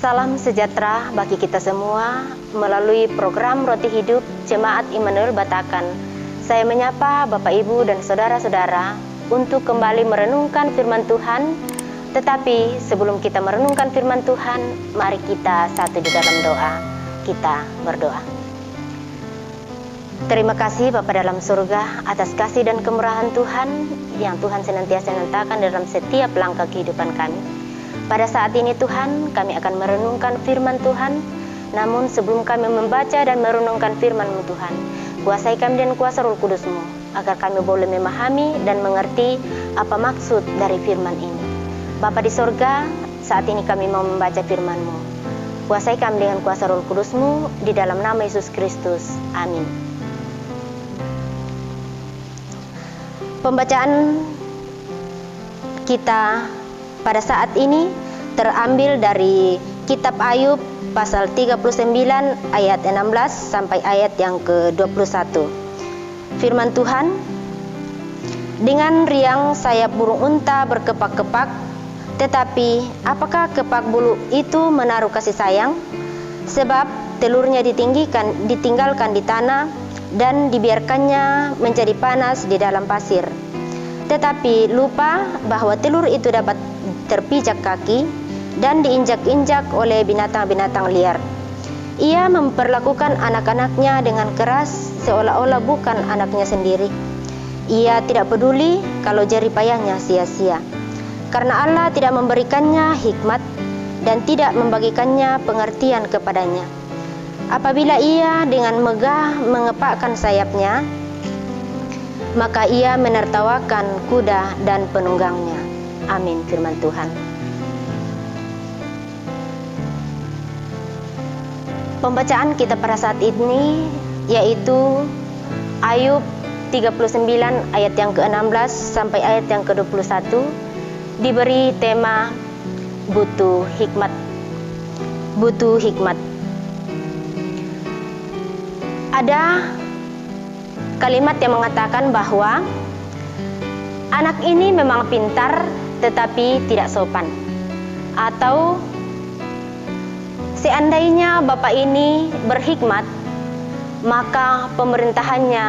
Salam sejahtera bagi kita semua melalui program Roti Hidup Jemaat Immanuel Batakan. Saya menyapa Bapak Ibu dan saudara-saudara untuk kembali merenungkan firman Tuhan. Tetapi sebelum kita merenungkan firman Tuhan, mari kita satu di dalam doa. Kita berdoa. Terima kasih Bapa dalam surga atas kasih dan kemurahan Tuhan yang Tuhan senantiasa nyatakan dalam setiap langkah kehidupan kami. Pada saat ini Tuhan, kami akan merenungkan firman Tuhan. Namun sebelum kami membaca dan merenungkan firman-Mu Tuhan, kuasai kami dan kuasa Roh Kudus-Mu, agar kami boleh memahami dan mengerti apa maksud dari firman ini. Bapa di sorga, saat ini kami mau membaca firman-Mu. Kuasai kami dengan kuasa Roh Kudus-Mu, di dalam nama Yesus Kristus. Amin. Pembacaan kita pada saat ini terambil dari kitab Ayub pasal 39 ayat 16 sampai ayat yang ke-21. Firman Tuhan, dengan riang sayap burung unta berkepak-kepak, tetapi apakah kepak bulu itu menaruh kasih sayang? Sebab telurnya ditinggalkan di tanah dan dibiarkannya menjadi panas di dalam pasir. Tetapi lupa bahwa telur itu dapat terpijak kaki dan diinjak-injak oleh binatang-binatang liar. Ia memperlakukan anak-anaknya dengan keras seolah-olah bukan anaknya sendiri. Ia tidak peduli kalau jerih payahnya sia-sia, karena Allah tidak memberikannya hikmat dan tidak membagikannya pengertian kepadanya. Apabila ia dengan megah mengepakkan sayapnya, maka ia menertawakan kuda dan penunggangnya. Amin. Firman Tuhan. Pembacaan kita pada saat ini yaitu Ayub 39 ayat yang ke-16 sampai ayat yang ke-21, diberi tema butuh hikmat. Butuh hikmat. Ada kalimat yang mengatakan bahwa anak ini memang pintar tetapi tidak sopan. Atau seandainya bapak ini berhikmat, maka pemerintahannya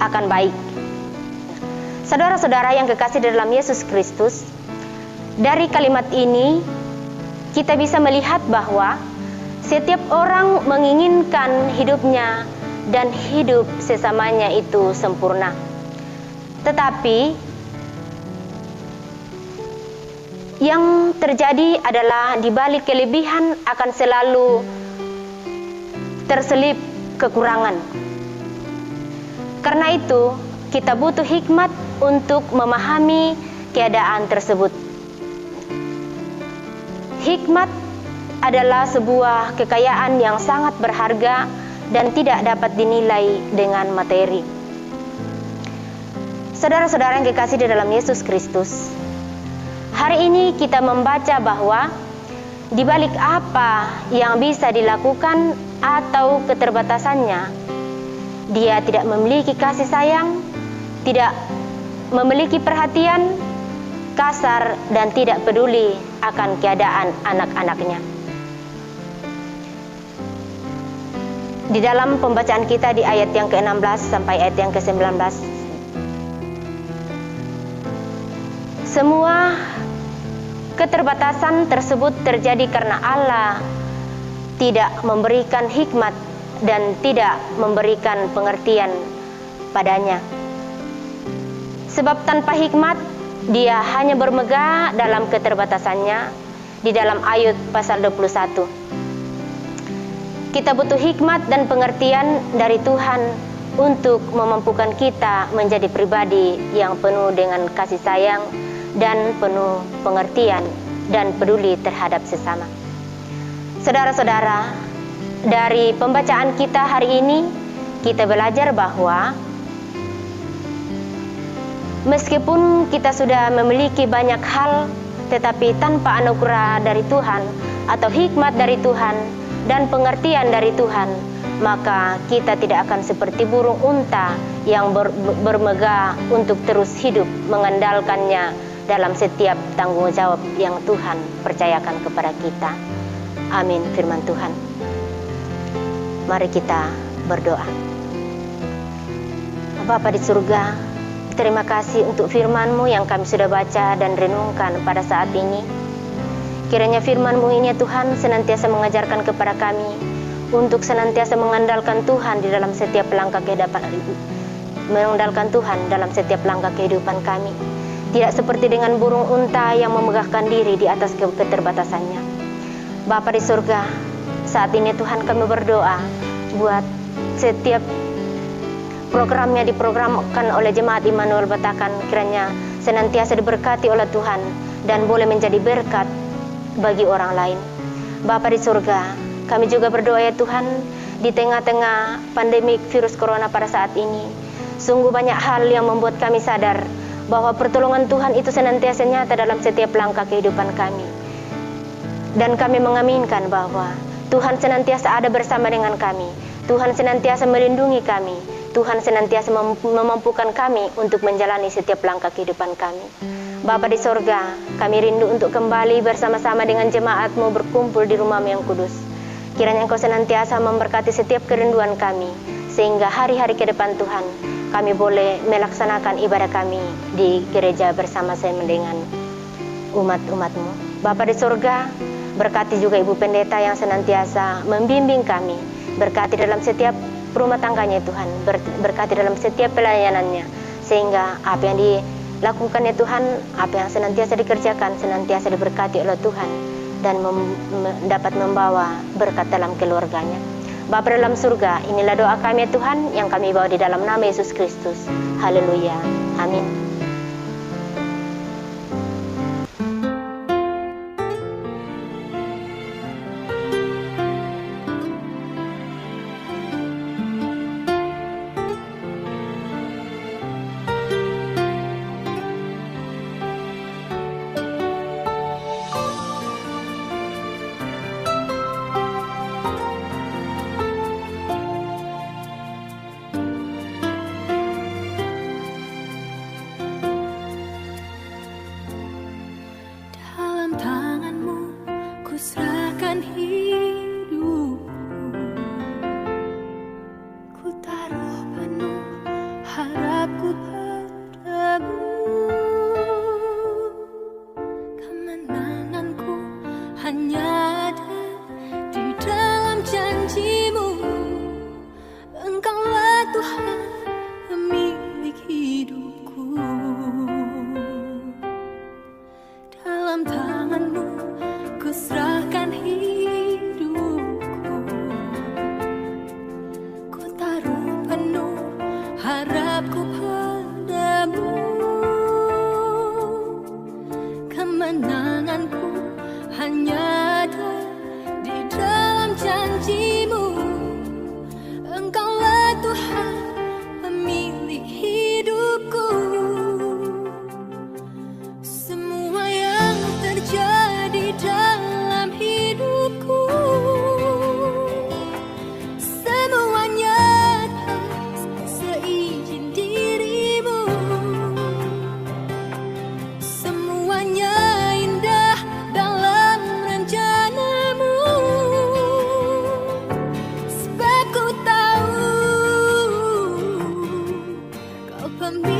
akan baik. Saudara-saudara yang kekasih dalam Yesus Kristus, dari kalimat ini kita bisa melihat bahwa setiap orang menginginkan hidupnya dan hidup sesamanya itu sempurna. Tetapi yang terjadi adalah di balik kelebihan akan selalu terselip kekurangan. Karena itu, kita butuh hikmat untuk memahami keadaan tersebut. Hikmat adalah sebuah kekayaan yang sangat berharga dan tidak dapat dinilai dengan materi. Saudara-saudara yang kekasih di dalam Yesus Kristus, hari ini kita membaca bahwa di balik apa yang bisa dilakukan atau keterbatasannya, dia tidak memiliki kasih sayang, tidak memiliki perhatian, kasar dan tidak peduli akan keadaan anak-anaknya. Di dalam pembacaan kita di ayat yang ke-16 sampai ayat yang ke-19, semua keterbatasan tersebut terjadi karena Allah tidak memberikan hikmat dan tidak memberikan pengertian padanya. Sebab tanpa hikmat, dia hanya bermegah dalam keterbatasannya. Di dalam Ayub pasal 21. Kita butuh hikmat dan pengertian dari Tuhan untuk memampukan kita menjadi pribadi yang penuh dengan kasih sayang dan penuh pengertian dan peduli terhadap sesama. Saudara-saudara, dari pembacaan kita hari ini, kita belajar bahwa meskipun kita sudah memiliki banyak hal, tetapi tanpa anugerah dari Tuhan atau hikmat dari Tuhan dan pengertian dari Tuhan, maka kita tidak akan seperti burung unta yang bermegah untuk terus hidup mengandalkannya dalam setiap tanggung jawab yang Tuhan percayakan kepada kita. Amin firman Tuhan. Mari kita berdoa. Bapa di surga, terima kasih untuk firman-Mu yang kami sudah baca dan renungkan pada saat ini. Kiranya firman-Mu ini ya Tuhan senantiasa mengajarkan kepada kami untuk senantiasa mengandalkan Tuhan di dalam setiap langkah kehidupan, mengandalkan Tuhan dalam setiap langkah kehidupan kami. Tidak seperti dengan burung unta yang memegahkan diri di atas keterbatasannya. Bapa di surga, saat ini Tuhan kami berdoa buat setiap programnya diprogramkan oleh Jemaat Immanuel Batakan, kiranya senantiasa diberkati oleh Tuhan dan boleh menjadi berkat bagi orang lain. Bapa di surga, kami juga berdoa ya Tuhan, di tengah-tengah pandemi virus corona pada saat ini, sungguh banyak hal yang membuat kami sadar bahwa pertolongan Tuhan itu senantiasa nyata dalam setiap langkah kehidupan kami. Dan kami mengaminkan bahwa Tuhan senantiasa ada bersama dengan kami. Tuhan senantiasa melindungi kami. Tuhan senantiasa memampukan kami untuk menjalani setiap langkah kehidupan kami. Bapa di sorga, kami rindu untuk kembali bersama-sama dengan jemaat-Mu berkumpul di rumah-Mu yang kudus. Kiranya Engkau senantiasa memberkati setiap kerinduan kami, sehingga hari-hari ke depan Tuhan, kami boleh melaksanakan ibadah kami di gereja bersama-sama dengan umat-umat-Mu. Bapa di sorga, berkati juga Ibu Pendeta yang senantiasa membimbing kami. Berkati dalam setiap rumah tangganya Tuhan, berkati dalam setiap pelayanannya, sehingga apa yang dilakukan ya Tuhan, apa yang senantiasa dikerjakan, senantiasa diberkati oleh Tuhan dan dapat membawa berkat dalam keluarganya. Bapa dalam surga, inilah doa kami ya Tuhan yang kami bawa di dalam nama Yesus Kristus. Haleluya. Amin. Pemilik